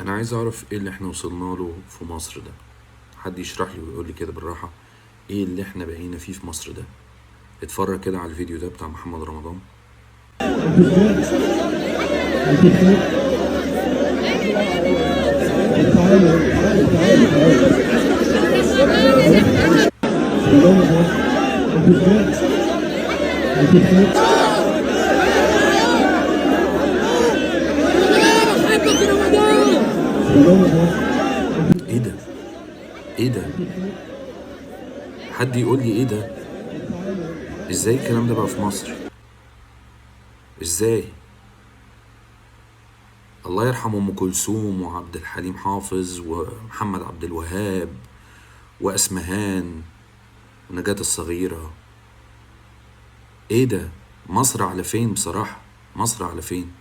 انا عايز اعرف ايه اللي احنا وصلنا له في مصر ده. حد يشرح لي ويقول لي كده بالراحة، ايه اللي احنا بقينا فيه في مصر ده؟ اتفرج كده على الفيديو ده بتاع محمد رمضان. ايه ده؟ ايه ده؟ حد يقول لي ايه ده؟ ازاي الكلام ده بقى في مصر؟ ازاي؟ الله يرحم ام كلثوم وعبد الحليم حافظ ومحمد عبد الوهاب واسمهان ونجاة الصغيرة. ايه ده؟ مصر على فين بصراحة؟ مصر على فين؟